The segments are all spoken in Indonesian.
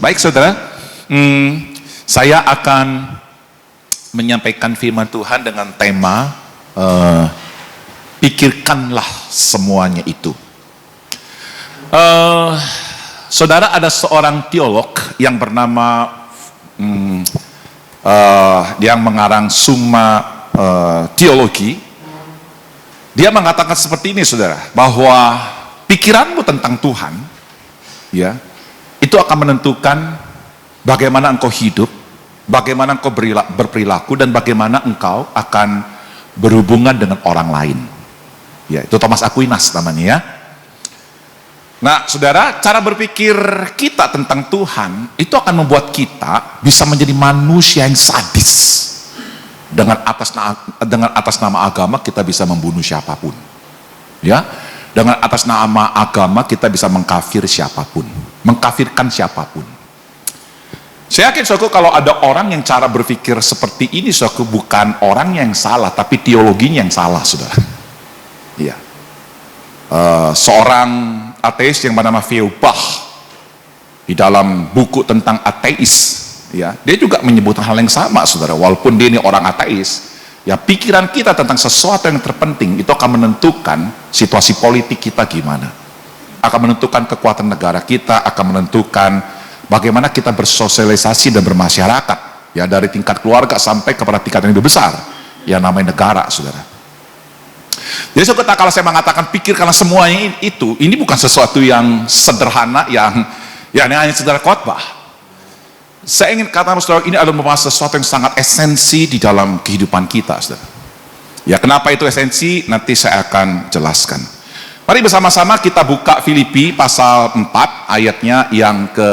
Baik saudara, saya akan menyampaikan firman Tuhan dengan tema pikirkanlah semuanya itu. Saudara, ada seorang teolog yang bernama yang mengarang Summa Theology. Dia mengatakan seperti ini saudara, bahwa pikiranmu tentang Tuhan ya, itu akan menentukan bagaimana engkau hidup, bagaimana engkau berperilaku, dan bagaimana engkau akan berhubungan dengan orang lain. Ya, itu Thomas Aquinas namanya ya. Nah, saudara, cara berpikir kita tentang Tuhan itu akan membuat kita bisa menjadi manusia yang sadis. Dengan atas nama agama kita bisa membunuh siapapun. Ya, dengan atas nama agama kita bisa mengkafir siapapun, mengkafirkan siapapun. Saya yakin saudaraku, kalau ada orang yang cara berpikir seperti ini, saudaraku, bukan orang yang salah, tapi teologinya yang salah, saudara. Iya. Seorang ateis yang bernama Feuerbach di dalam buku tentang ateis, ya, dia juga menyebut hal yang sama, saudara. Walaupun dia ini orang ateis, ya, pikiran kita tentang sesuatu yang terpenting itu akan menentukan situasi politik kita gimana, akan menentukan kekuatan negara kita, akan menentukan bagaimana kita bersosialisasi dan bermasyarakat, ya, dari tingkat keluarga sampai kepada tingkat yang lebih besar, yang namanya negara, saudara. Jadi kalau saya mengatakan pikirkanlah semuanya itu, ini bukan sesuatu yang sederhana, yang hanya sekedar khotbah. Saya ingin katakan saudara, ini adalah membahas sesuatu yang sangat esensi di dalam kehidupan kita, saudara. Ya, kenapa itu esensi? Nanti saya akan jelaskan. Mari bersama-sama kita buka Filipi pasal 4 ayatnya yang ke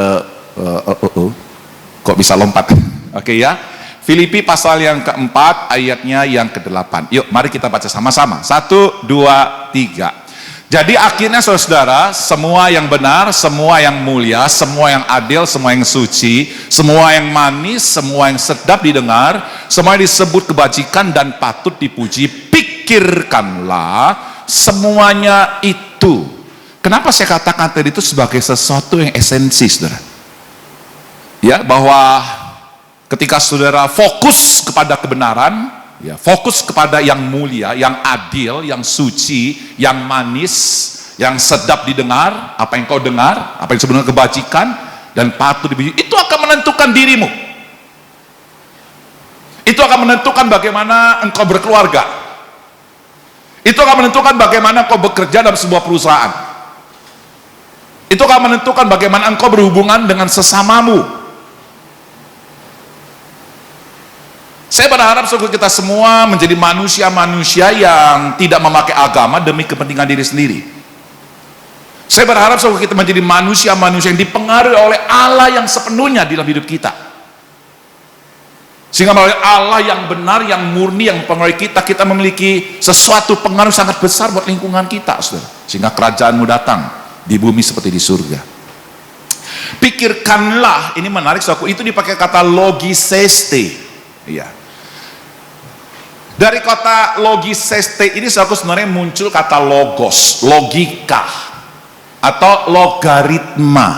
kok bisa lompat? Oke ya. Filipi pasal yang keempat ayatnya yang ke-8. Yuk, mari kita baca sama-sama. 1, 2, 3. Jadi akhirnya saudara, semua yang benar, semua yang mulia, semua yang adil, semua yang suci, semua yang manis, semua yang sedap didengar, semua yang disebut kebajikan dan patut dipuji, pikirkanlah semuanya itu. Kenapa saya katakan tadi itu sebagai sesuatu yang esensi, saudara? Ya, bahwa ketika saudara fokus kepada kebenaran, ya, fokus kepada yang mulia, yang adil, yang suci, yang manis, yang sedap didengar, apa yang kau dengar, apa yang sebenarnya kebajikan dan patut dipuji, itu akan menentukan dirimu. Itu akan menentukan bagaimana engkau berkeluarga. Itu akan menentukan bagaimana engkau bekerja dalam sebuah perusahaan. Itu akan menentukan bagaimana engkau berhubungan dengan sesamamu. Saya berharap suku kita semua menjadi manusia-manusia yang tidak memakai agama demi kepentingan diri sendiri. Saya berharap suku kita menjadi manusia-manusia yang dipengaruhi oleh Allah yang sepenuhnya dalam hidup kita. Sehingga melalui Allah yang benar, yang murni, yang mempengaruhi kita, kita memiliki sesuatu pengaruh sangat besar buat lingkungan kita, saudara. Sehingga kerajaanmu datang di bumi seperti di surga. Pikirkanlah, ini menarik, saudara, itu dipakai kata logiseste. Iya. Dari kata logiseste ini sebenarnya muncul kata logos, logika, atau logaritma.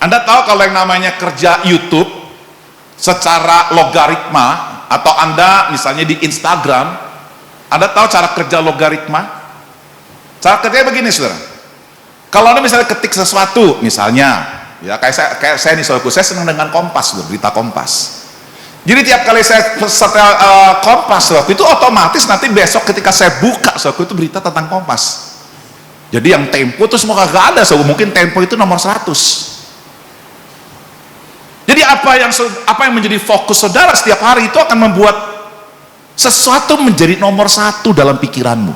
Anda tahu kalau yang namanya kerja YouTube secara logaritma, atau Anda misalnya di Instagram, Anda tahu cara kerja logaritma? Cara kerjanya begini, saudara. Kalau Anda misalnya ketik sesuatu, misalnya, ya kayak saya nih, saudaraku, saya senang dengan Kompas, berita Kompas. Jadi tiap kali saya setel Kompas, itu otomatis nanti besok ketika saya buka, itu berita tentang Kompas. Jadi yang Tempo itu semua kagak ada, mungkin Tempo itu nomor 100. Jadi apa yang menjadi fokus saudara setiap hari itu akan membuat sesuatu menjadi nomor 1 dalam pikiranmu.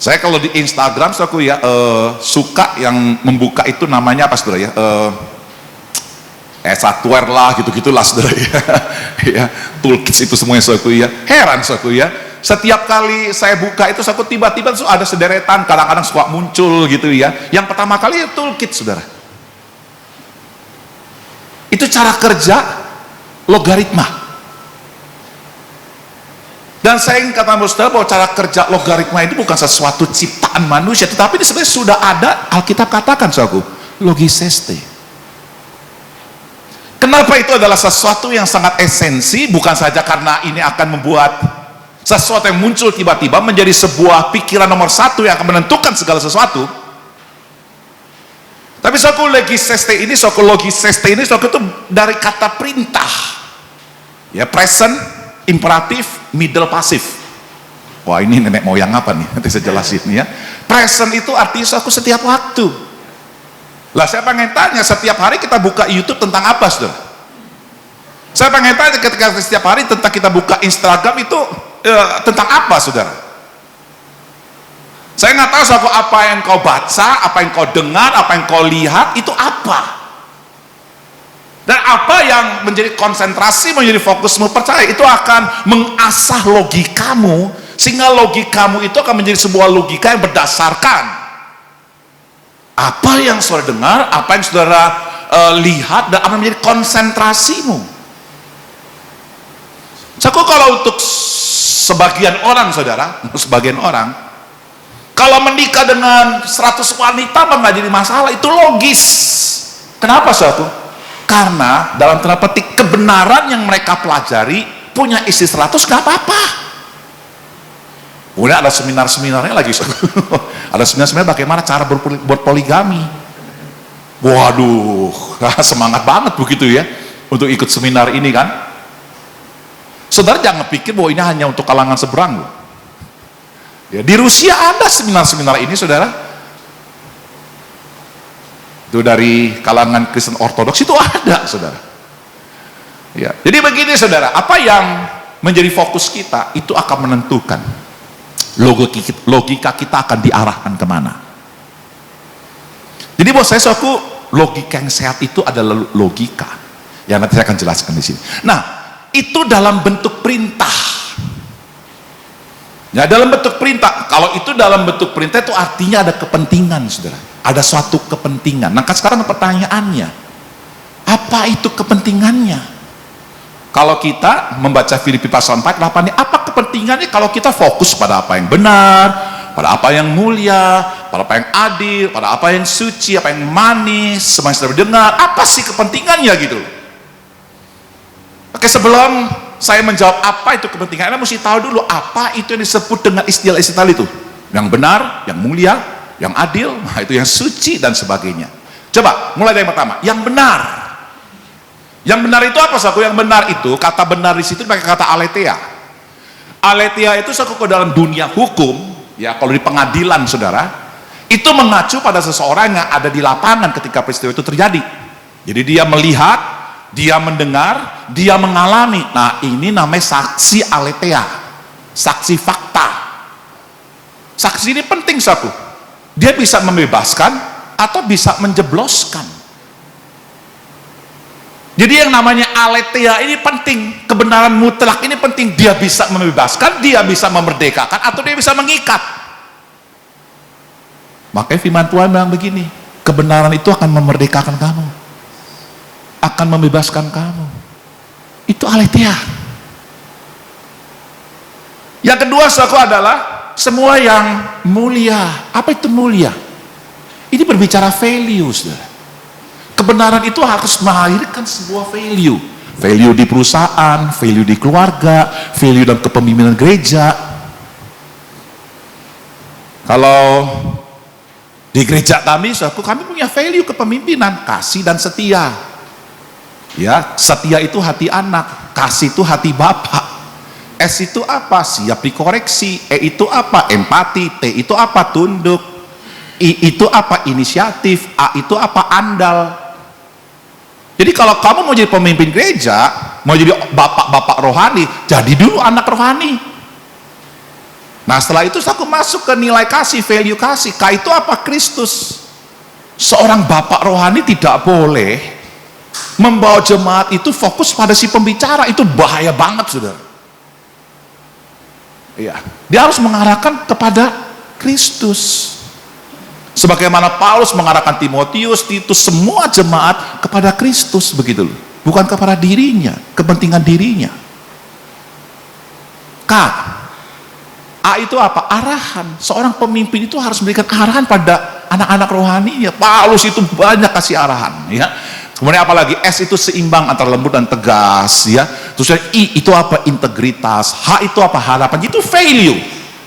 Saya kalau di Instagram, saudaraku ya, suka yang membuka itu namanya apa, saudara ya? Software lah, gitu-gitulah, saudara ya. Ya, toolkits itu semuanya, saudaraku ya. Heran, saudaraku ya. Setiap kali saya buka itu, saudaraku, tiba-tiba ada sederetan, kadang-kadang suka muncul gitu ya. Yang pertama kali ya toolkit, saudara. Itu cara kerja logaritma. Dan saya ingin katakan saudara bahwa cara kerja logaritma itu bukan sesuatu ciptaan manusia, tetapi ini sebenarnya sudah ada. Alkitab katakan, saudaraku, logiseste. Kenapa itu adalah sesuatu yang sangat esensi? Bukan saja karena ini akan membuat sesuatu yang muncul tiba-tiba menjadi sebuah pikiran nomor satu yang akan menentukan segala sesuatu. Tapi saudaraku, logiseste ini saudaraku itu dari kata perintah. Ya, present, imperatif, middle pasif. Wah, ini nenek moyang apa nih? Nanti saya jelasin ya. Present itu artinya saudaraku setiap waktu. Lah, saya pengen tanya, setiap hari kita buka YouTube tentang apa, saudara? Saya pengen tanya, ketika setiap hari tentang kita buka Instagram itu tentang apa, saudara? Saya nggak tahu saudara, apa yang kau baca, apa yang kau dengar, apa yang kau lihat itu apa? Dan apa yang menjadi konsentrasi, menjadi fokusmu, percaya itu akan mengasah logikamu, sehingga logikamu itu akan menjadi sebuah logika yang berdasarkan apa yang saudara dengar, apa yang saudara lihat, dan apa menjadi konsentrasimu. Kalau untuk sebagian orang, saudara, sebagian orang, kalau menikah dengan 100 wanita nggak jadi masalah, itu logis. Kenapa, saudara? Karena dalam tanda petik kebenaran yang mereka pelajari, punya istri 100 nggak apa-apa. Kemudian ada seminar-seminarnya lagi. Ada seminar-seminar bagaimana cara buat poligami. Waduh, semangat banget begitu ya untuk ikut seminar ini kan. Saudara jangan pikir bahwa ini hanya untuk kalangan seberang loh. Ya, di Rusia ada seminar-seminar ini, saudara. Itu dari kalangan Kristen Ortodoks itu ada, saudara. Ya, jadi begini, saudara, apa yang menjadi fokus kita itu akan menentukan logika kita akan diarahkan kemana. Jadi buat saya, saudaraku, logika yang sehat itu adalah logika yang nanti saya akan jelaskan di sini. Nah, itu dalam bentuk perintah. Ya, dalam bentuk perintah. Kalau itu dalam bentuk perintah itu artinya ada kepentingan, saudara. Ada suatu kepentingan. Nah, sekarang pertanyaannya, apa itu kepentingannya? Kalau kita membaca Filipi pasal 4:8, apa kepentingannya kalau kita fokus pada apa yang benar, pada apa yang mulia, pada apa yang adil, pada apa yang suci, apa yang manis, semua yang sudah dengar, apa sih kepentingannya gitu? Oke, sebelum saya menjawab apa itu kepentingan, Anda mesti tahu dulu apa itu yang disebut dengan istilah-istilah itu. Yang benar, yang mulia, yang adil, nah itu yang suci dan sebagainya. Coba mulai dari yang pertama, yang benar. Yang benar itu apa, saudara? Yang benar itu, kata benar di situ pakai kata aletheia. Aletheia itu, saudara, dalam dunia hukum, ya kalau di pengadilan, saudara, itu mengacu pada seseorang yang ada di lapangan ketika peristiwa itu terjadi. Jadi dia melihat, dia mendengar, dia mengalami. Nah, ini namanya saksi aletheia, saksi fakta. Saksi ini penting, saudara. Dia bisa membebaskan atau bisa menjebloskan. Jadi yang namanya aletheia ini penting, kebenaran mutlak ini penting. Dia bisa membebaskan, dia bisa memerdekakan, atau dia bisa mengikat. Makanya firman Tuhan bilang begini, kebenaran itu akan memerdekakan kamu, akan membebaskan kamu. Itu aletheia. Yang kedua, saudara, adalah semua yang mulia. Apa itu mulia? Ini berbicara value, saudara. Kebenaran itu harus melahirkan sebuah value. Value di perusahaan, value di keluarga, value dalam kepemimpinan gereja. Kalau di gereja kami, saudara, kami punya value kepemimpinan, kasih dan setia. Ya, setia itu hati anak, kasih itu hati bapak. S itu apa? Siap dikoreksi. E itu apa? Empati. T itu apa? Tunduk. I itu apa? Inisiatif. A itu apa? Andal. Jadi kalau kamu mau jadi pemimpin gereja, mau jadi bapak-bapak rohani, jadi dulu anak rohani. Nah, setelah itu aku masuk ke nilai kasih, value kasih. K itu apa? Kristus. Seorang bapak rohani tidak boleh membawa jemaat itu fokus pada si pembicara. Itu bahaya banget, saudara. Iya, dia harus mengarahkan kepada Kristus. Sebagaimana Paulus mengarahkan Timotius, Titus, semua jemaat kepada Kristus, begitu loh. Bukan kepada dirinya, kepentingan dirinya. K, A itu apa? Arahan. Seorang pemimpin itu harus memberikan arahan pada anak-anak rohaninya. Paulus itu banyak kasih arahan, ya. Kemudian apalagi S itu seimbang antara lembut dan tegas, ya. Terus I itu apa? Integritas. H itu apa? Harapan. Itu value.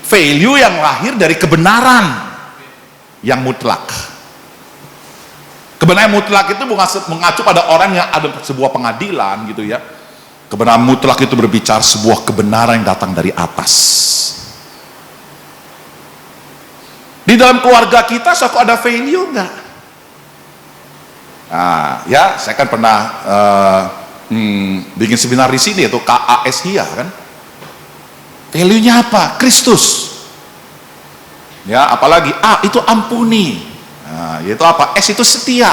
Value yang lahir dari kebenaran yang mutlak. Kebenaran mutlak itu mengacu pada orang yang ada sebuah pengadilan, gitu ya. Kebenaran mutlak itu berbicara sebuah kebenaran yang datang dari atas. Di dalam keluarga kita, so ada value enggak? Nah, ya, saya kan pernah bikin seminar di sini, yaitu KASHIA, kan? Value-nya apa? Kristus. Ya, apalagi A itu ampuni. Nah, yaitu apa? S itu setia.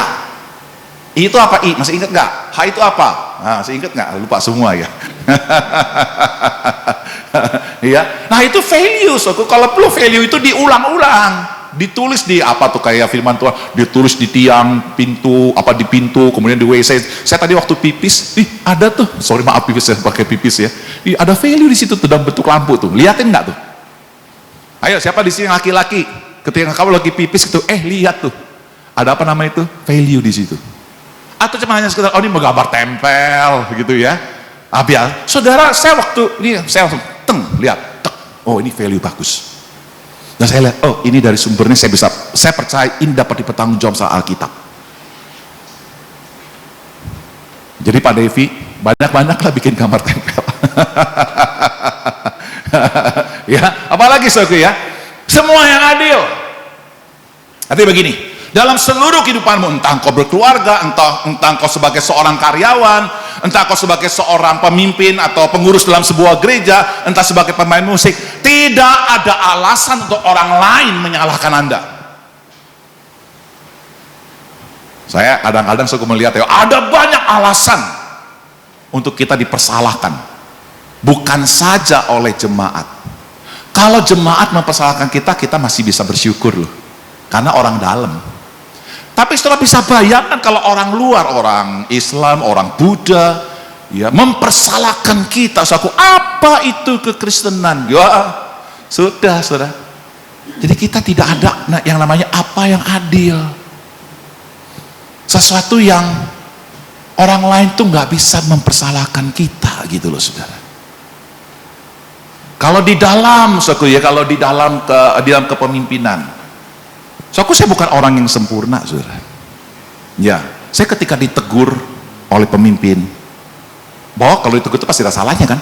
I itu apa? I masih ingat nggak? H itu apa? Nah, masih ingat nggak? Lupa semua, ya. Ya, nah itu value. So, kalau perlu value itu diulang-ulang, ditulis di apa tuh, kayak firman Tuhan, ditulis di tiang pintu, apa di pintu, kemudian di WC. Saya tadi waktu pipis, ada tuh, sorry maaf pipis, saya pakai pipis, ya. Ada value di situ tuh dalam bentuk lampu tuh, liatin nggak tuh? Ayo, siapa di sini laki-laki? Ketika kamu lagi pipis itu, lihat tuh, ada apa nama itu? Value di situ. Atau cuma hanya sekedar, oh ini menggambar tempel, gitu ya. Biar, saudara, saya langsung lihat, oh ini value bagus. Dan saya lihat, oh ini dari sumbernya saya percaya ini dapat dipertanggungjawab soal Alkitab. Jadi Pak Devi, banyak-banyaklah bikin gambar tempel. Ya, apalagi saudara, ya, semua yang adil. Artinya begini, dalam seluruh kehidupanmu, entah engkau berkeluarga, entah engkau sebagai seorang karyawan, entah engkau sebagai seorang pemimpin atau pengurus dalam sebuah gereja, entah sebagai pemain musik, tidak ada alasan untuk orang lain menyalahkan Anda. Saya kadang-kadang suka melihat, ya, ada banyak alasan untuk kita dipersalahkan, bukan saja oleh jemaat. Kalau jemaat mempersalahkan kita, kita masih bisa bersyukur loh, karena orang dalam. Tapi setelah bisa bayangkan kalau orang luar, orang Islam, orang Buddha, ya, mempersalahkan kita, apa itu kekristenan? Ya, sudah, saudara. Jadi kita tidak ada yang namanya apa yang adil. Sesuatu yang orang lain tuh nggak bisa mempersalahkan kita, gitu loh, saudara. Kalau di dalam, kalau di dalam kepemimpinan, saya bukan orang yang sempurna, saudara. Ya, saya ketika ditegur oleh pemimpin, bahwa kalau ditegur itu pasti ada salahnya, kan?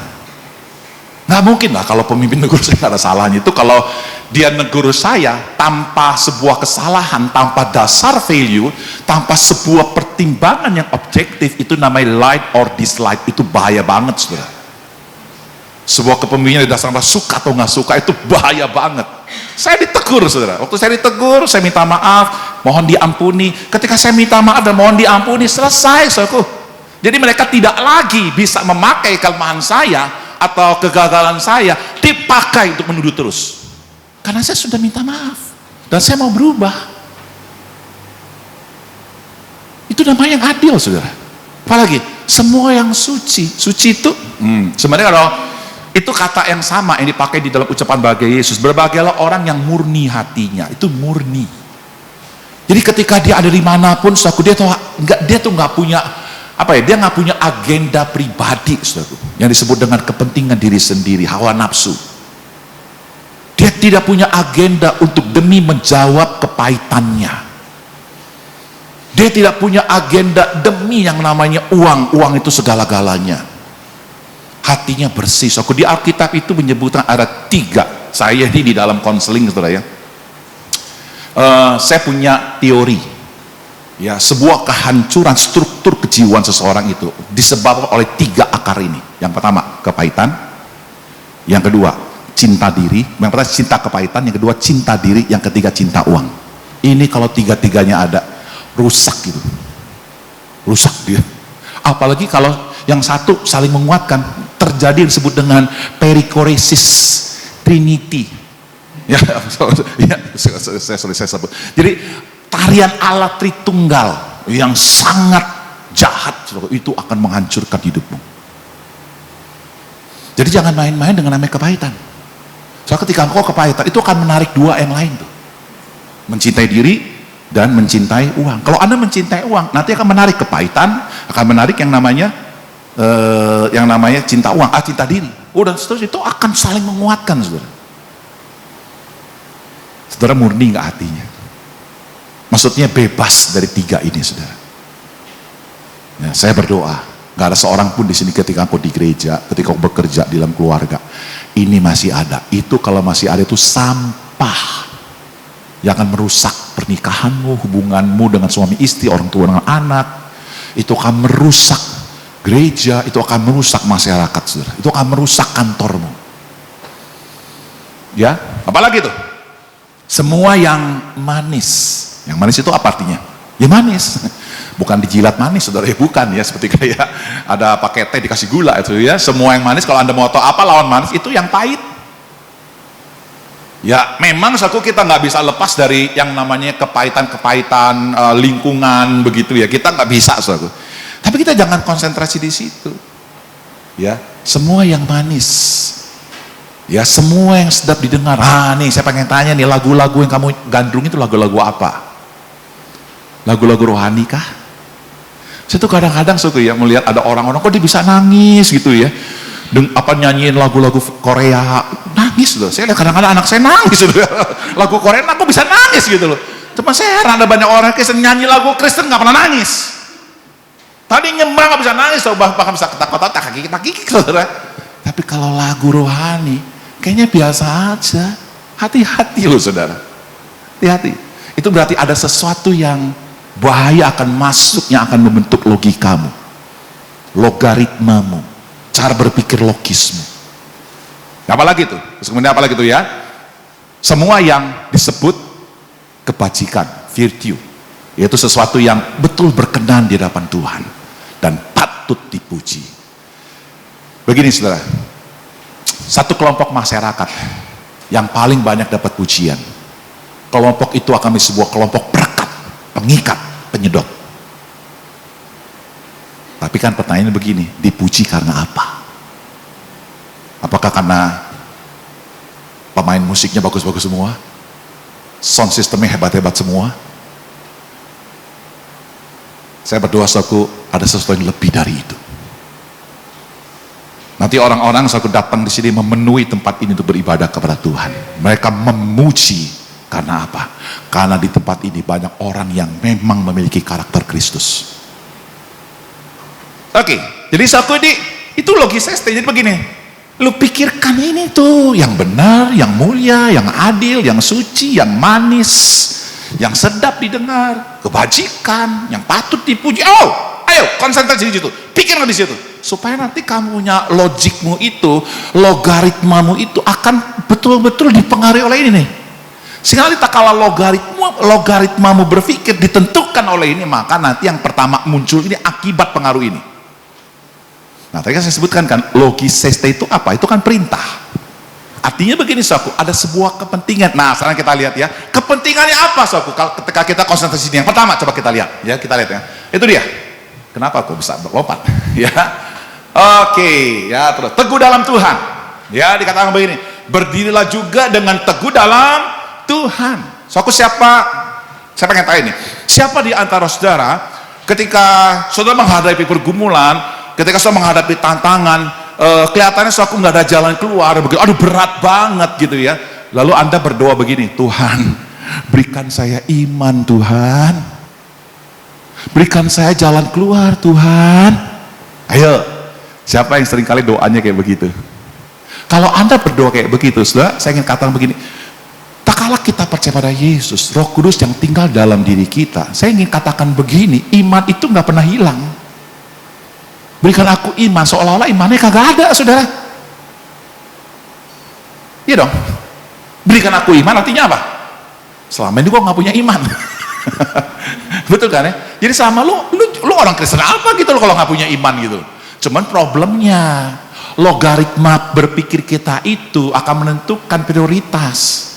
Nggak mungkin lah kalau pemimpin negur saya nggak ada salahnya. Itu kalau dia negur saya tanpa sebuah kesalahan, tanpa dasar value, tanpa sebuah pertimbangan yang objektif, itu namanya like or dislike. Itu bahaya banget, saudara. Sebuah kepemimpinan didasarkan suka atau nggak suka, itu bahaya banget. Saya ditegur, saudara. Waktu saya ditegur, saya minta maaf, mohon diampuni. Ketika saya minta maaf dan mohon diampuni, selesai, saudaraku. Jadi mereka tidak lagi bisa memakai kelemahan saya atau kegagalan saya dipakai untuk menuduh terus. Karena saya sudah minta maaf dan saya mau berubah. Itu namanya yang adil, saudara. Apalagi semua yang suci. Suci itu sebenarnya kalau itu kata yang sama yang dipakai di dalam ucapan bahagia Yesus. Berbahagialah orang yang murni hatinya. Itu murni. Jadi ketika dia ada di manapun, dia tuh nggak punya dia nggak punya agenda pribadi, saudara, yang disebut dengan kepentingan diri sendiri, hawa nafsu. Dia tidak punya agenda untuk demi menjawab kepahitannya. Dia tidak punya agenda demi yang namanya uang. Uang itu segala-galanya. Hatinya bersih. Di Alkitab itu menyebutkan ada 3. Saya ini di dalam konseling, saudara, ya. Saya punya teori, ya, sebuah kehancuran struktur kejiwaan seseorang itu disebabkan oleh 3 akar ini. Yang pertama, kepahitan. Yang kedua, cinta diri. Yang pertama, cinta kepahitan. Yang kedua, cinta diri. Yang ketiga, cinta uang. Ini kalau 3-tiganya ada, rusak gitu. Rusak dia. Apalagi kalau yang satu saling menguatkan, terjadi yang disebut dengan perikoresis trinity. Ya, saya sebut. Jadi tarian Allah Tritunggal yang sangat jahat, itu akan menghancurkan hidupmu. Jadi jangan main-main dengan namanya kepahitan. Soalnya ketika engkau kepahitan, itu akan menarik dua yang lain tuh. Mencintai diri dan mencintai uang. Kalau Anda mencintai uang, nanti akan menarik kepahitan, akan menarik yang namanya cinta uang, cinta diri. Dan seterusnya itu akan saling menguatkan, saudara. Saudara murni nggak hatinya? Maksudnya bebas dari tiga ini, saudara. Ya, saya berdoa, nggak ada seorang pun di sini ketika aku di gereja, ketika aku bekerja di dalam keluarga, ini masih ada. Itu kalau masih ada itu sampah yang akan merusak pernikahanmu, hubunganmu dengan suami istri, orang tua dengan anak. Itu akan merusak gereja, itu akan merusak masyarakat, saudara. Itu akan merusak kantormu. Ya, apalagi itu? Semua yang manis. Yang manis itu apa artinya? Ya manis. Bukan dijilat manis, saudara, ya bukan ya, seperti kayak ada pakai teh dikasih gula itu ya. Semua yang manis, kalau Anda mau tahu apa lawan manis, itu yang pahit. Ya memang kita nggak bisa lepas dari yang namanya kepahitan lingkungan begitu ya, kita nggak bisa, saudara. Tapi kita jangan konsentrasi di situ. Ya, semua yang manis. Ya, semua yang sedap didengar. Nih saya pengen tanya nih, lagu-lagu yang kamu gandrung itu lagu-lagu apa? Lagu-lagu rohani kah? Saya tuh kadang-kadang ya melihat ada orang-orang kok dia bisa nangis gitu ya. Nyanyiin lagu-lagu Korea, nangis loh. Saya lihat kadang-kadang anak saya nangis loh. Lagu Korea aku bisa nangis gitu loh. Cuma saya heran ada banyak orang Kristen nyanyi lagu Kristen nggak pernah nangis. Tadi nyembah nggak bisa nangis, bahkan bisa ketakutan, kaki-kaki, saudara. Tapi kalau lagu rohani, kayaknya biasa aja. Hati-hati loh, saudara. Hati-hati. Itu berarti ada sesuatu yang bahaya akan masuk, yang akan membentuk logikamu, logaritmamu, cara berpikir logismu. Apalagi itu? Terus kemudian apalagi itu ya? Semua yang disebut kebajikan, virtue, yaitu sesuatu yang betul berkenan di hadapan Tuhan dan patut dipuji. Begini, saudara, satu kelompok masyarakat yang paling banyak dapat pujian, kelompok itu akan menjadi sebuah kelompok perekat, pengikat, penyedot. Tapi kan pertanyaannya begini, dipuji karena apa? Apakah karena pemain musiknya bagus-bagus semua? Sound systemnya hebat-hebat semua? Saya berdoa, saudaraku, ada sesuatu yang lebih dari itu. Nanti orang-orang saudaraku datang di sini memenuhi tempat ini untuk beribadah kepada Tuhan. Mereka memuji karena apa? Karena di tempat ini banyak orang yang memang memiliki karakter Kristus. Oke, jadi saudaraku itu logisnya. Jadi begini, lu pikirkan ini tuh yang benar, yang mulia, yang adil, yang suci, yang manis, yang sedap didengar, kebajikan, yang patut dipuji. Ayo konsentrasi di situ, pikirkan di situ, supaya nanti kamu punya logikmu itu, logaritmamu itu akan betul-betul dipengaruhi oleh ini nih. Sehingga nanti tak kalah logaritmamu berpikir ditentukan oleh ini, maka nanti yang pertama muncul ini akibat pengaruh ini. Nah, tadi saya sebutkan kan, logiseste itu apa? Itu kan perintah. Artinya begini, saudaraku, ada sebuah kepentingan. Nah, sekarang kita lihat ya, kepentingannya apa, saudaraku? Ketika kita konsentrasi ini, yang pertama coba kita lihat, ya, kita lihat ya. Itu dia. Kenapa kok bisa berlompat? Ya, oke, ya terus teguh dalam Tuhan. Ya, dikatakan begini, berdirilah juga dengan teguh dalam Tuhan. Saudaraku, saya pengen tanya ini, siapa di antara saudara ketika saudara menghadapi pergumulan, ketika saudara menghadapi tantangan, kelihatannya saudara nggak ada jalan keluar, begitu, aduh berat banget gitu ya, lalu Anda berdoa begini, Tuhan berikan saya iman, Tuhan berikan saya jalan keluar, Tuhan. Ayo, siapa yang seringkali doanya kayak begitu? Kalau Anda berdoa kayak begitu, saudara, saya ingin katakan begini, tak kalah kita percaya pada Yesus, Roh Kudus yang tinggal dalam diri kita, saya ingin katakan begini, iman itu nggak pernah hilang. Berikan aku iman, seolah-olah imannya kagak ada, saudara. Iya dong. Berikan aku iman artinya apa? Selama ini gua nggak punya iman. Betul kan ya? Jadi sama lu orang Kristen apa gitu loh kalau nggak punya iman gitu. Cuman problemnya logaritma berpikir kita itu akan menentukan prioritas.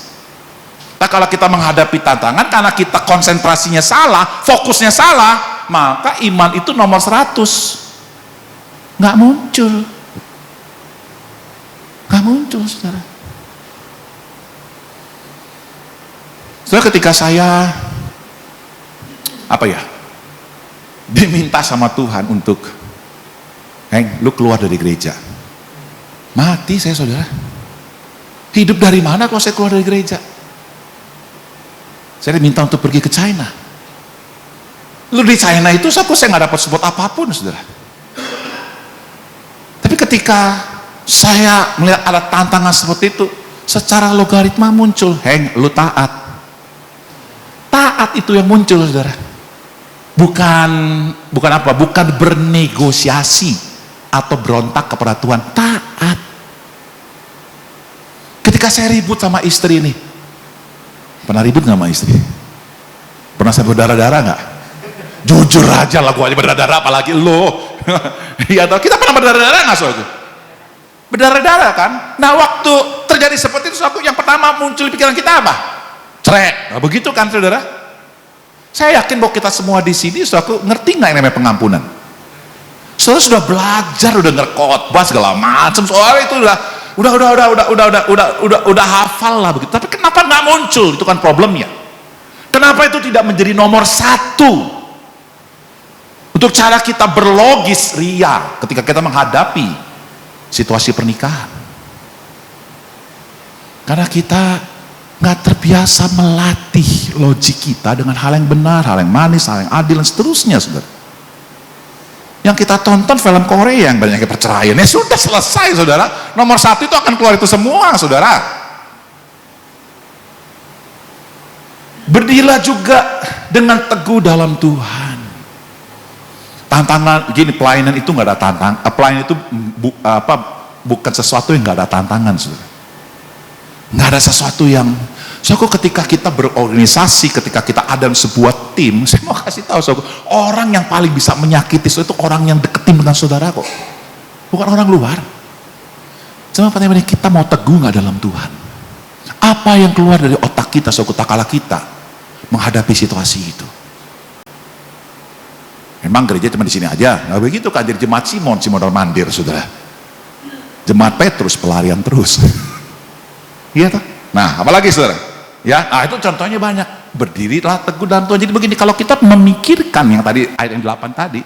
Nah, kalau kita menghadapi tantangan karena kita konsentrasinya salah, fokusnya salah, maka iman itu nomor 100 nggak muncul, saudara. Soalnya ketika saya diminta sama Tuhan untuk lu keluar dari gereja, mati saya, saudara. Hidup dari mana kalau saya keluar dari gereja? Saya diminta untuk pergi ke China. Lu di China itu saya nggak dapat support apapun, saudara. Tapi ketika saya melihat ada tantangan seperti itu, secara logaritma muncul, lu taat. Taat itu yang muncul, saudara. Bukan bernegosiasi atau berontak kepada Tuhan. Taat. Ketika saya ribut sama istri ini, pernah ribut nggak sama istri? Pernah saya berdarah-darah nggak? Jujur aja lah, gua aja berdarah-darah, apalagi lo. Iya, kita pernah berdarah-darah nggak, saudara? Berdarah-darah kan? Nah, waktu terjadi seperti itu, yang pertama muncul di pikiran kita apa? Cerai. Nah, begitu kan, saudara? Saya yakin bahwa kita semua di sini, saudara, ngerti nggak yang namanya pengampunan? Saudara sudah belajar, udah ngerkhotbah segala macam, soal itu udah hafal lah begitu. Tapi kenapa nggak muncul? Itu kan problemnya. Kenapa itu tidak menjadi nomor satu untuk cara kita berlogis ria ketika kita menghadapi situasi pernikahan? Karena kita nggak terbiasa melatih logik kita dengan hal yang benar, hal yang manis, hal yang adil, dan seterusnya, saudara. Yang kita tonton film Korea yang banyaknya perceraian, ya sudah selesai, saudara. Nomor satu itu akan keluar itu semua, saudara. Berdirilah juga dengan teguh dalam Tuhan. Tantangan gini, pelayanan itu nggak ada tantangan. Pelayanan itu bukan sesuatu yang nggak ada tantangan, saudara. Nggak ada sesuatu yang, ketika kita berorganisasi, ketika kita ada dalam sebuah tim, saya mau kasih tahu, orang yang paling bisa menyakiti itu orang yang deketin dengan saudara kok, bukan orang luar. Cuma penting kita mau teguh nggak dalam Tuhan. Apa yang keluar dari otak kita, tak kalah kita menghadapi situasi itu. Memang gereja cuma di sini aja, nggak begitu kan? Jadi jemaat Simon Mandir, saudara. Jemaat Petrus pelarian terus. Iya toh? Nah, apalagi, saudara? Ya, itu contohnya banyak. Berdirilah teguh dalam Tuhan. Jadi begini, kalau kita memikirkan yang tadi, ayat yang 8 tadi,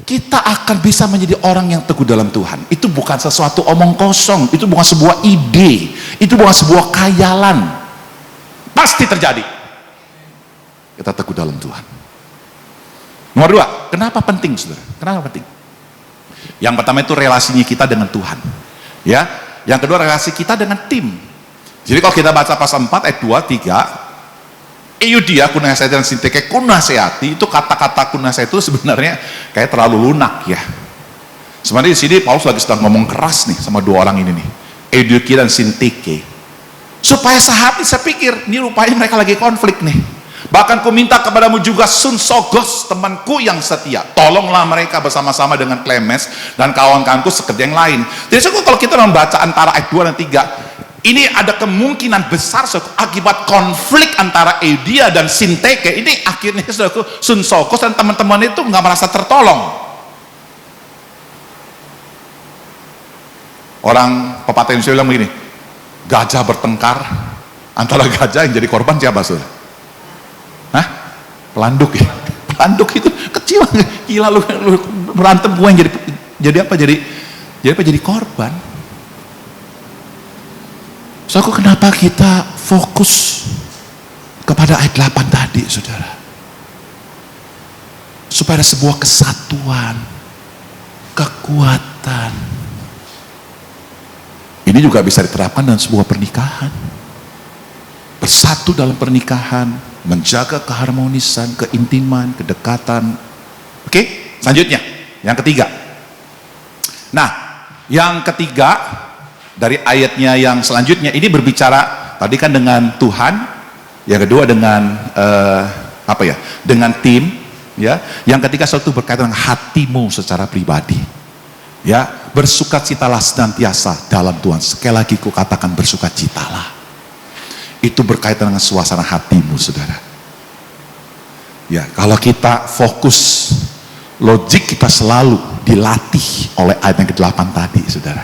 kita akan bisa menjadi orang yang teguh dalam Tuhan. Itu bukan sesuatu omong kosong, itu bukan sebuah ide, itu bukan sebuah khayalan. Pasti terjadi. Kita teguh dalam Tuhan. Nomor 2, kenapa penting, saudara? Kenapa penting? Yang pertama itu relasinya kita dengan Tuhan. Ya, yang kedua relasi kita dengan tim. Jadi kalau kita baca pasal 4 ayat 2, 3, Eudia kunasehati dan Sintike kunasehati, itu kata-kata kunasehati itu sebenarnya kayak terlalu lunak ya. Sebenarnya di sini Paulus lagi sedang ngomong keras nih sama dua orang ini nih, Eudia dan Sintike. Supaya sehati saya pikir, ini rupanya mereka lagi konflik nih. Bahkan ku minta kepadamu juga Sunsogos, temanku yang setia, tolonglah mereka bersama-sama dengan Klemes dan kawan-kawanku sekerja yang lain. Jadi kalau kita membaca antara ayat 2 dan 3, ini ada kemungkinan besar akibat konflik antara Eudia dan Sintike, ini akhirnya Sunsogos dan teman-teman itu nggak merasa tertolong. Orang pepatah Indonesia bilang begini, gajah bertengkar, antara gajah yang jadi korban siapa, saudara? Hah? Pelanduk ya? Pelanduk itu kecil, gila lu berantem, gue yang jadi korban. Kenapa kita fokus kepada ayat 8 tadi, saudara? Supaya ada sebuah kesatuan, kekuatan. Ini juga bisa diterapkan dalam sebuah pernikahan. Bersatu dalam pernikahan, menjaga keharmonisan, keintiman, kedekatan. Oke, selanjutnya, yang ketiga. Nah, yang ketiga dari ayatnya yang selanjutnya ini berbicara tadi kan dengan Tuhan, yang kedua dengan dengan tim, ya. Yang ketiga satu berkaitan dengan hatimu secara pribadi, ya. Bersukacitalah senantiasa dalam Tuhan. Sekali lagi ku katakan bersukacitalah. Itu berkaitan dengan suasana hatimu, saudara. Ya, kalau kita fokus, logik kita selalu dilatih oleh ayat yang ke-8 tadi, saudara.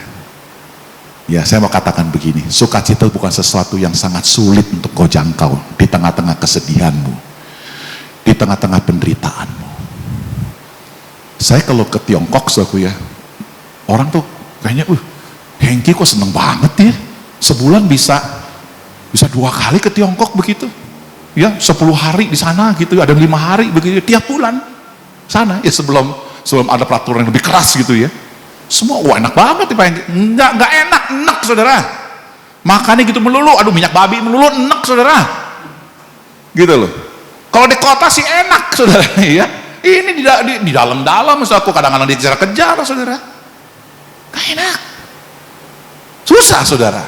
Ya, saya mau katakan begini, sukacita bukan sesuatu yang sangat sulit untuk kau jangkau di tengah-tengah kesedihanmu, di tengah-tengah penderitaanmu. Saya kalau ke Tiongkok, saudaraku ya, orang tuh kayaknya, Hengki kok seneng banget ya, sebulan bisa 2 kali ke Tiongkok begitu, ya 10 hari di sana gitu, ada 5 hari begitu, tiap bulan sana, ya sebelum ada peraturan yang lebih keras gitu ya. Semua enak banget ya Pak. Enggak enak saudara. Makannya gitu melulu, aduh minyak babi melulu, enak saudara. Gitu loh. Kalau di kota sih enak saudara ya. Ini di dalam-dalam, aku kadang-kadang dikejar-kejar saudara. Gak enak. Susah saudara.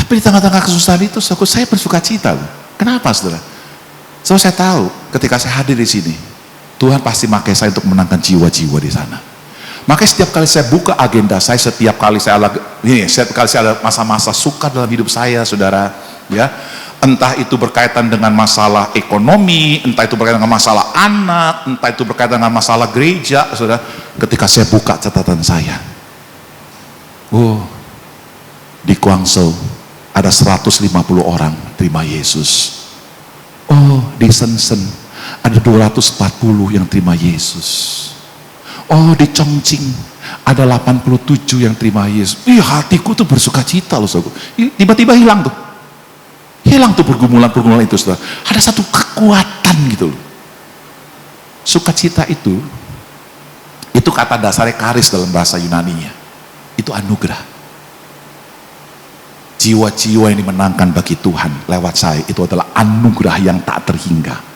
Tapi di tengah-tengah kesusahan itu, saya bersuka cita loh. Kenapa saudara? So, saya tahu ketika saya hadir di sini, Tuhan pasti pakai saya untuk menangkan jiwa-jiwa di sana. Makanya setiap kali saya buka agenda saya, setiap kali saya ada masa-masa suka dalam hidup saya, saudara, ya, entah itu berkaitan dengan masalah ekonomi, entah itu berkaitan dengan masalah anak, entah itu berkaitan dengan masalah gereja, saudara, ketika saya buka catatan saya, di Guangzhou ada 150 orang terima Yesus. Di Shenzhen ada 240 yang terima Yesus. Di Chongqing ada 87 yang terima Yesus. Hatiku tuh bersuka cita loh, saudara. Tiba-tiba hilang tuh pergumulan itu, saudara. Ada satu kekuatan gitu loh. Sukacita itu kata dasarnya karis dalam bahasa Yunaninya. Itu anugerah. Jiwa-jiwa yang dimenangkan bagi Tuhan lewat saya, itu adalah anugerah yang tak terhingga.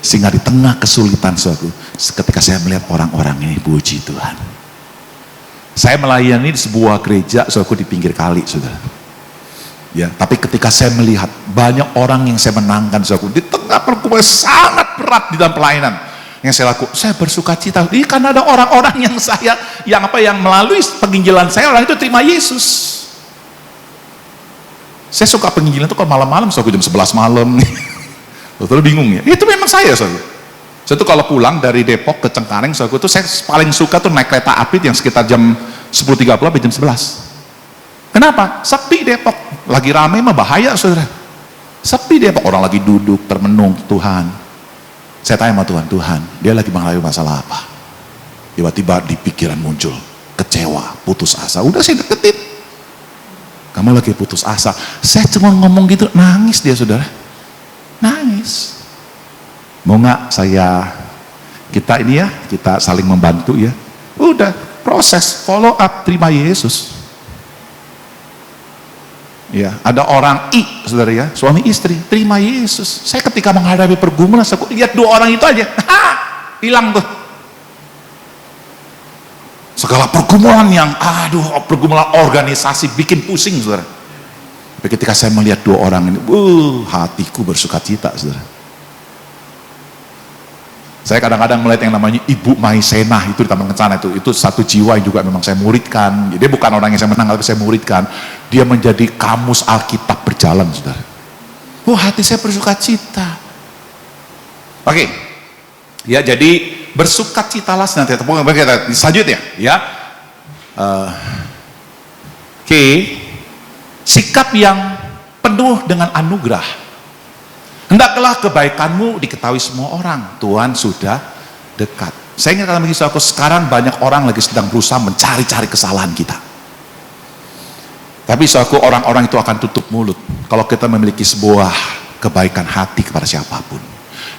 Sehingga di tengah kesulitan suatu, ketika saya melihat orang-orang ini, puji Tuhan. Saya melayani di sebuah gereja, suatu di pinggir kali, saudara. Ya, tapi ketika saya melihat banyak orang yang saya menangkan, suatu di tengah pergumulan sangat berat di dalam pelayanan yang saya lakukan, saya bersuka cita. Karena ada orang-orang yang yang melalui penginjilan saya, orang itu terima Yesus. Saya suka penginjilan itu kalau malam-malam, suatu jam 11 malam. Saudara bingung ya? Itu memang saya, saudara. Saya tuh kalau pulang dari Depok ke Cengkareng, saudara, itu saya paling suka tuh naik kereta api yang sekitar jam 10.30 sampai jam 11. Kenapa? Sepi Depok. Lagi rame mah bahaya, saudara. Sepi Depok, orang lagi duduk, termenung, Tuhan. Saya tanya sama Tuhan, dia lagi mengalami masalah apa? Tiba-tiba di pikiran muncul, kecewa, putus asa. Udah saya deketin. Kamu lagi putus asa. Saya cuma ngomong gitu, nangis dia, saudara. Nangis. Mau nggak kita saling membantu ya? Udah, proses follow up, terima Yesus. Ya, ada orang saudara ya, suami istri terima Yesus. Saya ketika menghadapi pergumulan, saya lihat 2 orang itu aja, hilang tuh. Segala pergumulan yang, pergumulan organisasi bikin pusing, saudara. Tapi ketika saya melihat 2 orang ini, hatiku bersuka cita, saudara. Saya kadang-kadang melihat yang namanya Ibu Maisena itu di Taman Kencana itu satu jiwa yang juga memang saya muridkan. Dia bukan orang yang saya menang, tapi saya muridkan. Dia menjadi kamus Alkitab berjalan, saudara. Hati saya bersuka cita. Oke, ya jadi bersuka citalah nanti. Selanjutnya, ya. Sikap yang penuh dengan anugerah. Hendaklah kebaikanmu diketahui semua orang. Tuhan sudah dekat. Saya ingin katakan bagi saudaraku, sekarang banyak orang lagi sedang berusaha mencari-cari kesalahan kita. Tapi saudaraku, orang-orang itu akan tutup mulut kalau kita memiliki sebuah kebaikan hati kepada siapapun.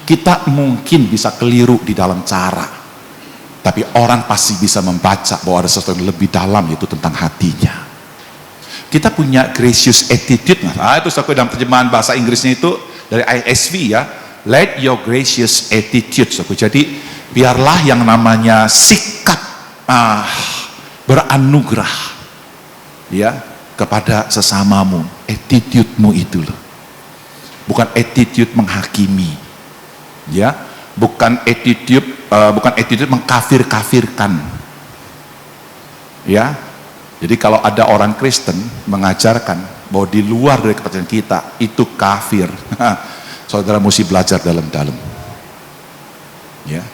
Kita mungkin bisa keliru di dalam cara, tapi orang pasti bisa membaca bahwa ada sesuatu yang lebih dalam, yaitu tentang hatinya. Kita punya gracious attitude, itu saudaraku dalam terjemahan bahasa Inggrisnya itu dari ISV ya, let your gracious attitude, saudaraku. Jadi biarlah yang namanya sikap beranugerah ya kepada sesamamu, attitude-mu itu loh. Bukan attitude menghakimi. Ya, bukan attitude mengkafir-kafirkan. Ya. Jadi kalau ada orang Kristen mengajarkan bahwa di luar dari kepercayaan kita itu kafir, saudara mesti belajar dalam-dalam. Ya.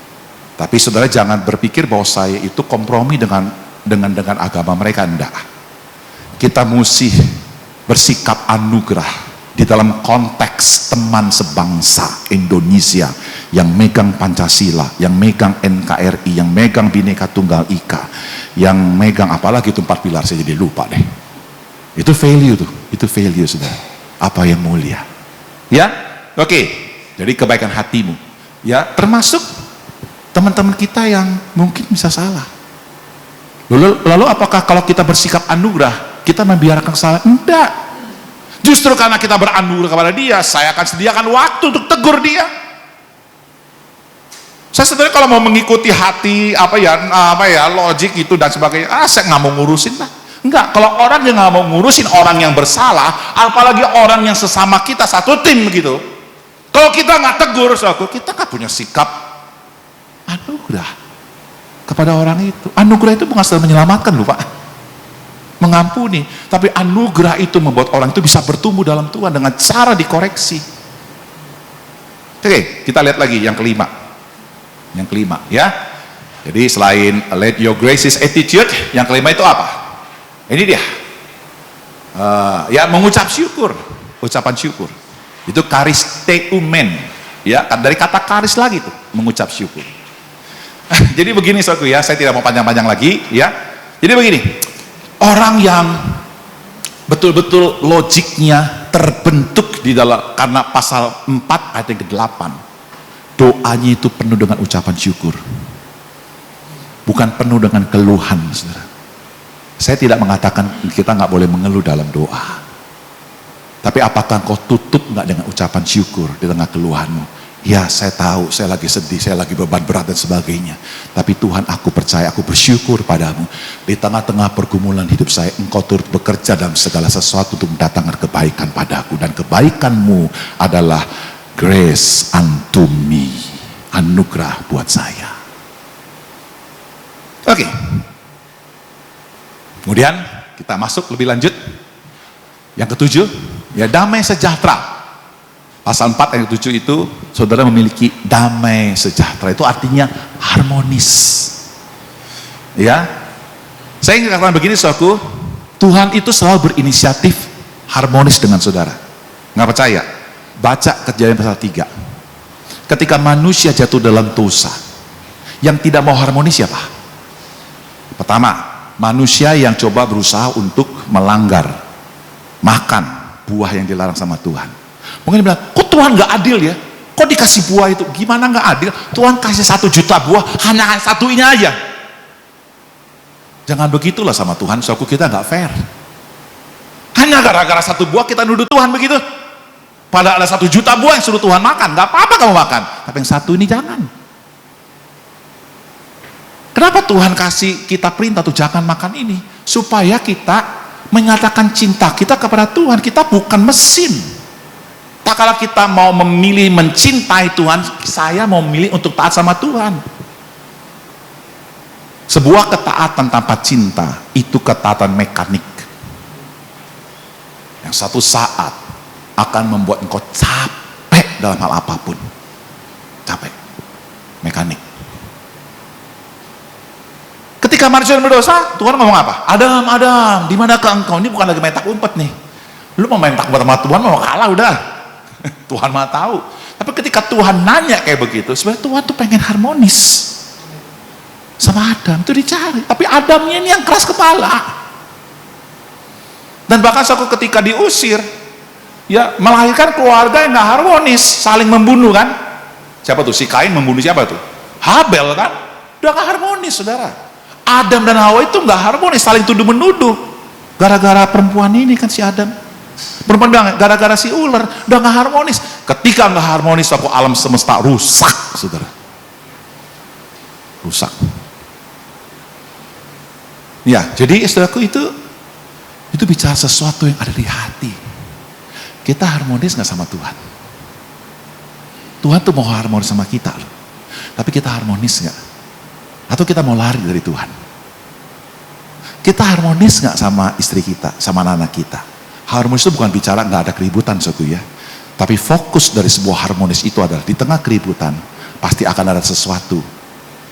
Tapi saudara jangan berpikir bahwa saya itu kompromi dengan agama mereka, enggak. kita mesti bersikap anugerah di dalam konteks teman sebangsa Indonesia yang megang Pancasila, yang megang NKRI, yang megang Bhinneka Tunggal Ika, yang megang apalagi itu 4 pilar, saya jadi lupa deh. Itu value tuh, itu value sudah. Apa yang mulia. Ya, oke. Jadi kebaikan hatimu. Ya, termasuk teman-teman kita yang mungkin bisa salah. Lalu apakah kalau kita bersikap anugerah, kita membiarkan kesalahan? Enggak. Justru karena kita beranugerah kepada dia, saya akan sediakan waktu untuk tegur dia. Saya sebenarnya kalau mau mengikuti hati apa ya logik itu dan sebagainya, saya nggak mau ngurusin lah. Enggak, kalau orang yang nggak mau ngurusin orang yang bersalah, apalagi orang yang sesama kita satu tim begitu. Kalau kita nggak tegur, kita nggak punya sikap anugerah kepada orang itu. Anugerah itu bukan sedang menyelamatkan loh Pak, mengampuni, tapi anugerah itu membuat orang itu bisa bertumbuh dalam Tuhan dengan cara dikoreksi. Oke, kita lihat lagi yang kelima ya. Jadi selain let your gracious attitude, yang kelima itu apa? Ini dia, ya mengucap syukur, ucapan syukur. Itu karisteumen, ya dari kata karis lagi tuh, mengucap syukur. Jadi begini saudaraku ya, saya tidak mau panjang-panjang lagi ya. Jadi begini, orang yang betul-betul logiknya terbentuk di dalam, karena pasal 4 ayat yang ke-8, doanya itu penuh dengan ucapan syukur, bukan penuh dengan keluhan, saudara. Saya tidak mengatakan kita nggak boleh mengeluh dalam doa, tapi apakah kau tutup nggak dengan ucapan syukur di tengah keluhanmu? Ya, saya tahu, saya lagi sedih, saya lagi beban berat dan sebagainya. Tapi Tuhan, aku percaya, aku bersyukur padamu. Di tengah-tengah pergumulan hidup saya, Engkau turut bekerja dalam segala sesuatu untuk mendatangkan kebaikan padaku. Dan kebaikanmu adalah grace unto me, anugerah buat saya. Oke. Kemudian kita masuk lebih lanjut. Yang ke-7, ya damai sejahtera. Pasal 4 ayat 7 itu, saudara memiliki damai sejahtera, itu artinya harmonis. Ya, saya ingin katakan begini saudaraku, Tuhan itu selalu berinisiatif harmonis dengan saudara. Nggak percaya? Baca Kejadian pasal 3. Ketika manusia jatuh dalam dosa, yang tidak mau harmonis siapa? Pertama, manusia yang coba berusaha untuk melanggar, makan buah yang dilarang sama Tuhan. Mungkin bilang, kok Tuhan nggak adil ya? Kok dikasih buah itu? Gimana nggak adil? Tuhan kasih 1 juta buah, hanya satu ini aja. Jangan begitulah sama Tuhan, suku kita nggak fair. Hanya gara-gara 1 buah kita nuduh Tuhan begitu. Padahal ada 1 juta buah yang suruh Tuhan makan, nggak apa-apa kamu makan. Tapi yang 1 ini jangan. Kenapa Tuhan kasih kita perintah tuh jangan makan ini? Supaya kita menyatakan cinta kita kepada Tuhan. Kita bukan mesin. Tak kala kita mau memilih mencintai Tuhan, saya mau memilih untuk taat sama Tuhan. Sebuah ketaatan tanpa cinta itu ketaatan mekanik yang satu saat akan membuat engkau capek dalam hal apapun. Capek, mekanik. Ketika manusia berdosa, Tuhan ngomong apa? Adam, Adam, di manakah engkau? Ini bukan lagi main tak umpet nih. Lu mau main tak umpet sama Tuhan, mau kalah udah. Tuhan mah tahu. Tapi ketika Tuhan nanya kayak begitu, sebenarnya Tuhan tuh pengen harmonis sama Adam, itu dicari. Tapi Adamnya ini yang keras kepala. Dan bahkan suatu ketika diusir, ya melahirkan keluarga yang nggak harmonis, saling membunuh kan? Siapa tuh? Si Kain membunuh siapa tuh? Habel kan? Udah nggak harmonis, saudara. Adam dan Hawa itu nggak harmonis, saling tuduh menuduh. Gara-gara perempuan ini kan si Adam. Perempuan bilang gara-gara si ular, udah nggak harmonis. Ketika nggak harmonis, aku alam semesta rusak, saudara. Rusak. Ya, jadi saudaraku itu bicara sesuatu yang ada di hati. Kita harmonis nggak sama Tuhan? Tuhan tuh mau harmonis sama kita loh. Tapi kita harmonis nggak? Atau kita mau lari dari Tuhan? Kita harmonis nggak sama istri kita, sama anak kita? Harmonis itu bukan bicara nggak ada keributan suatu ya, tapi fokus dari sebuah harmonis itu adalah di tengah keributan pasti akan ada sesuatu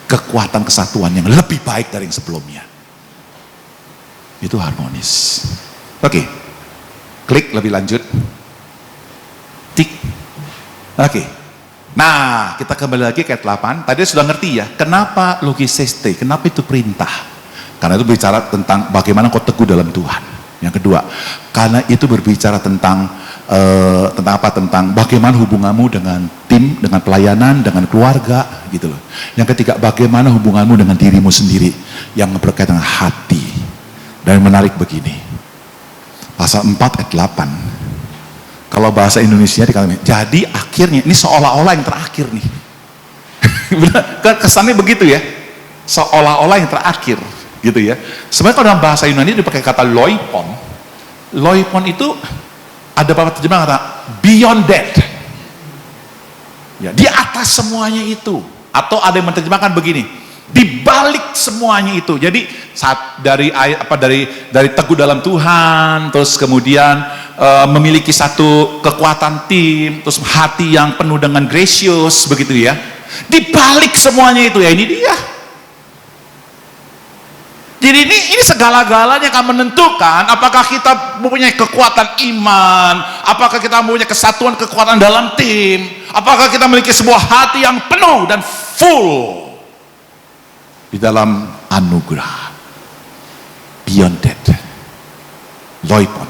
kekuatan kesatuan yang lebih baik dari yang sebelumnya. Itu harmonis. Oke, klik lebih lanjut. Tik. Oke. Nah, kita kembali lagi ke ayat 8. Tadi sudah ngerti ya, kenapa logiseste, kenapa itu perintah? Karena itu bicara tentang bagaimana kau teguh dalam Tuhan. Yang kedua, karena itu berbicara tentang tentang bagaimana hubunganmu dengan tim, dengan pelayanan, dengan keluarga, gitu loh. Yang ketiga, bagaimana hubunganmu dengan dirimu sendiri yang berkaitan dengan hati. Dan menarik begini, pasal 4 ayat 8, kalau bahasa Indonesia dikatakan, jadi akhirnya, ini seolah-olah yang terakhir nih. Kesannya begitu ya, seolah-olah yang terakhir, gitu ya. Sebenarnya kalau dalam bahasa Yunani dipakai kata loipon. Loipon itu ada beberapa terjemahan kata beyond that, ya, di atas semuanya itu. Atau ada yang menerjemahkan begini, di balik semuanya itu. Jadi saat dari teguh dalam Tuhan, terus kemudian memiliki satu kekuatan tim, terus hati yang penuh dengan gracious, begitu ya. Di balik semuanya itu, ya ini dia. Jadi ini segala-galanya akan menentukan apakah kita mempunyai kekuatan iman, apakah kita mempunyai kesatuan kekuatan dalam tim, apakah kita memiliki sebuah hati yang penuh dan full di dalam anugerah. Beyond that, loipon.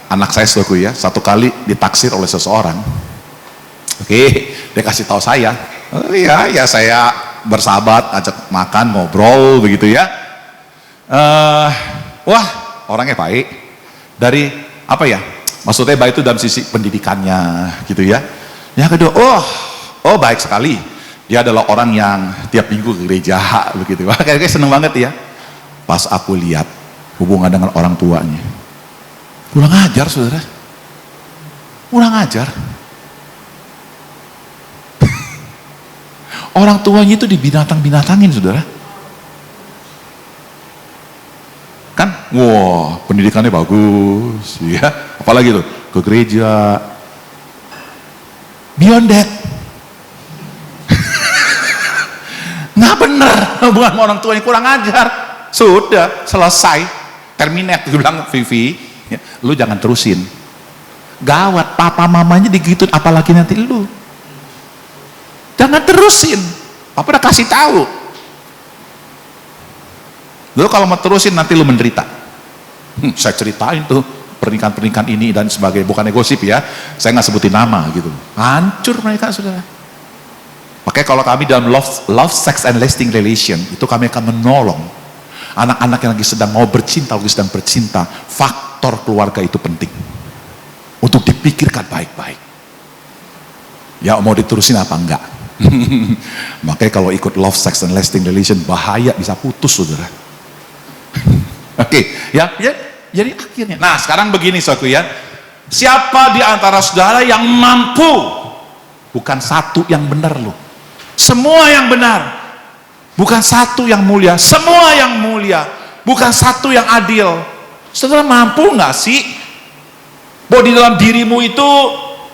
Anak saya suku ya, satu kali ditaksir oleh seseorang. Oke, dia kasih tahu saya, oh iya, ya saya bersahabat, ajak makan, ngobrol, begitu ya. Wah, orangnya baik. Dari apa ya? Maksudnya baik itu dalam sisi pendidikannya, gitu ya. Yang kedua, oh baik sekali. Dia adalah orang yang tiap minggu ke gereja, begitu. Wah, kayaknya seneng banget ya. Pas aku lihat hubungan dengan orang tuanya, kurang ajar, saudara. Kurang ajar. Orang tuanya itu dibinatang-binatangin, saudara. Kan, wah, pendidikannya bagus, ya. Apalagi tuh, ke gereja. Beyond that. Nggak bener, hubungan sama orang tuanya kurang ajar. Sudah, selesai. Terminate, gue bilang, Vivi, ya, lu jangan terusin. Gawat, papa mamanya digituin, apalagi nanti lu. Jangan terusin. Apa udah kasih tahu. Lu kalau mau terusin nanti lu menderita. Saya ceritain tuh pernikahan-pernikahan ini dan sebagainya. Bukan gosip ya. Saya nggak sebutin nama gitu. Hancur mereka, saudara. Makanya kalau kami dalam love, sex and lasting relation, itu kami akan menolong anak-anak yang lagi sedang mau bercinta, lagi sedang bercinta. Faktor keluarga itu penting untuk dipikirkan baik-baik. Ya mau diterusin apa enggak? Makanya kalau ikut love, sex, and lasting relation bahaya, bisa putus, saudara. Oke, ya, jadi akhirnya. Nah, sekarang begini, saudara ya. Siapa di antara saudara yang mampu? Bukan satu yang benar loh. Semua yang benar. Bukan satu yang mulia. Semua yang mulia. Bukan satu yang adil. Saudara mampu nggak sih? Bahwa di dalam dirimu itu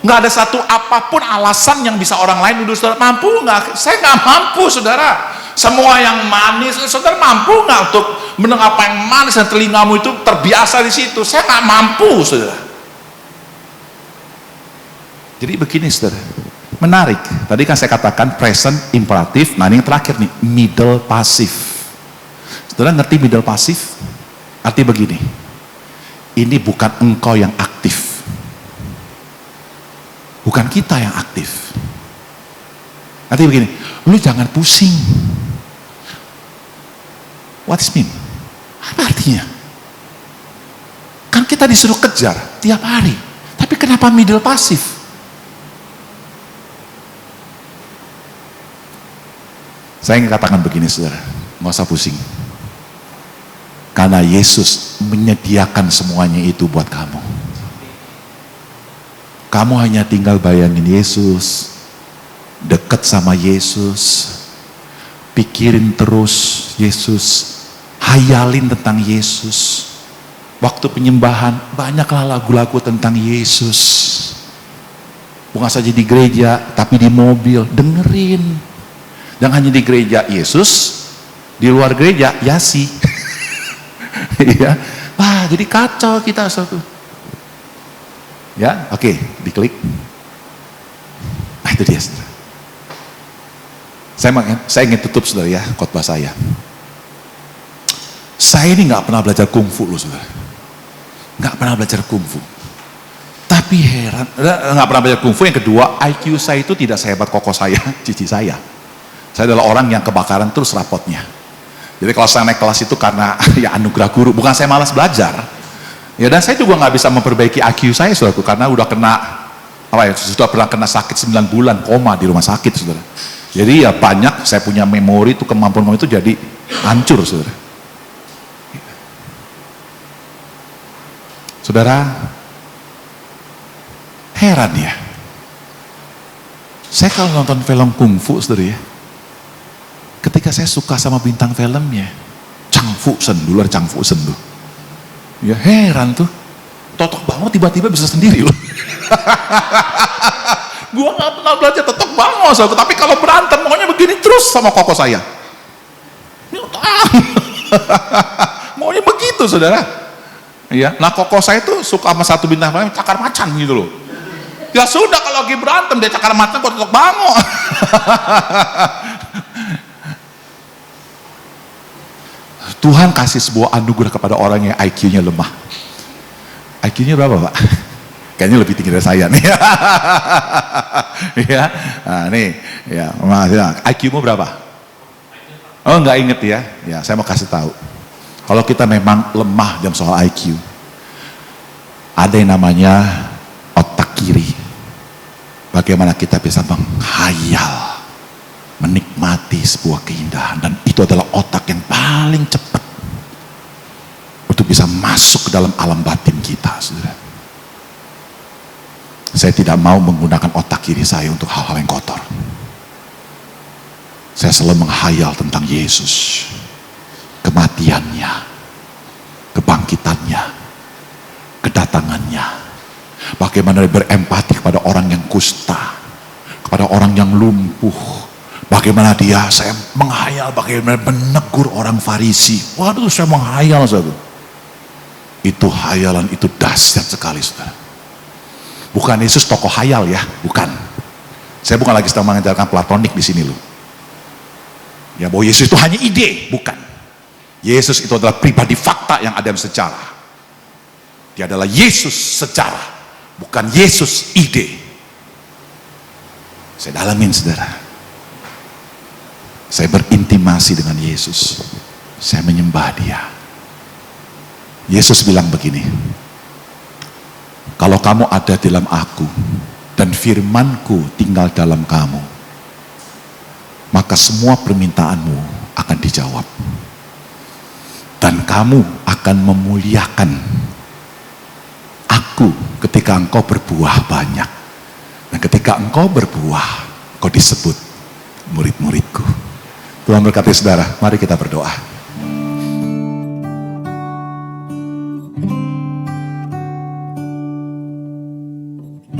nggak ada satu apapun alasan yang bisa orang lain nuduh saudara. Mampu nggak? Saya nggak mampu, saudara. Semua yang manis, saudara mampu nggak untuk mendengar apa yang manis dan telingamu itu terbiasa di situ? Saya nggak mampu, saudara. Jadi begini, saudara. Menarik. Tadi kan saya katakan present imperatif. Nah, ini yang terakhir nih, middle passive. Saudara ngerti middle passive? Arti begini. Ini bukan engkau yang aktif. Bukan kita yang aktif. Artinya begini, lu jangan pusing. What is mean? Apa artinya? Kan kita disuruh kejar tiap hari. Tapi kenapa middle pasif? Saya ingin katakan begini, saudara. Nggak usah pusing. Karena Yesus menyediakan semuanya itu buat kamu. Kamu hanya tinggal bayangin Yesus, dekat sama Yesus, pikirin terus Yesus, hayalin tentang Yesus. Waktu penyembahan, banyaklah lagu-lagu tentang Yesus. Bukan saja di gereja, tapi di mobil, dengerin. Jangan hanya di gereja Yesus, Di luar gereja, Yasi. Iya. Wah, jadi kacau kita satu. Ya, oke, diklik. Nah, itu dia, saudara. Saya ingin tutup, saudara, ya, khotbah saya. Saya ini nggak pernah belajar kungfu loh, saudara. Nggak pernah belajar kungfu. Tapi heran, nggak pernah belajar kungfu. Yang kedua, IQ saya itu tidak sehebat koko saya, cici saya. Saya adalah orang yang kebakaran terus rapotnya. Jadi kalau saya naik kelas itu karena ya anugerah guru, bukan saya malas belajar. Ya, dan saya juga nggak bisa memperbaiki IQ saya, saudaraku, karena udah kena sudah pernah kena sakit 9 bulan koma di rumah sakit, saudara. Jadi ya banyak saya punya memori itu, kemampuan itu jadi hancur, saudara. Saudara, heran ya. Saya kalau nonton film kungfu, saudara, ya, ketika saya suka sama bintang filmnya, Chang Fu Sen, dulu ada Chang Fu Sen tuh. Ya heran tuh, totok banget tiba-tiba bisa sendiri loh. Gua nggak pernah belajar totok banget, saudara. Tapi kalau berantem maunya begini terus sama koko saya. Maunya begitu, saudara. Ya, nah koko saya tuh suka sama satu bintang film cakar macan gitu loh. Ya sudah, kalau lagi berantem dia cakar macan, kok totok banget. Tuhan kasih sebuah anugerah kepada orang yang IQ-nya lemah. IQ-nya berapa, Pak? Kayaknya lebih tinggi dari saya nih. Ya, nah, nih, ya, IQ-mu berapa? Oh, nggak inget ya? Ya, saya mau kasih tahu. Kalau kita memang lemah dalam soal IQ, ada yang namanya otak kiri. Bagaimana kita bisa menghayal, menikmati sebuah keindahan, dan itu adalah otak yang paling cepat untuk bisa masuk ke dalam alam batin kita, saudara. Saya tidak mau menggunakan otak kiri saya untuk hal-hal yang kotor. Saya selalu menghayal tentang Yesus, kematiannya, kebangkitannya, kedatangannya, bagaimana dia berempati kepada orang yang kusta, kepada orang yang lumpuh. Bagaimana saya menghayal bagaimana menegur orang Farisi. Waduh, saya menghayal, saudara. Itu hayalan itu dahsyat sekali, saudara. Bukan Yesus tokoh hayal ya, bukan. Saya bukan lagi sedang mengajarkan platonik di sini loh. Ya, bahwa Yesus itu hanya ide, bukan. Yesus itu adalah pribadi fakta yang ada dalam sejarah. Dia adalah Yesus sejarah, bukan Yesus ide. Saya dalamin, saudara. Saya berintimasi dengan Yesus. Saya menyembah dia. Yesus bilang begini, kalau kamu ada dalam aku dan firmanku tinggal dalam kamu, maka semua permintaanmu akan dijawab. Dan kamu akan memuliakan aku ketika engkau berbuah banyak. Dan ketika engkau berbuah, engkau disebut murid-muridku. Tuhan berkati saudara, mari kita berdoa.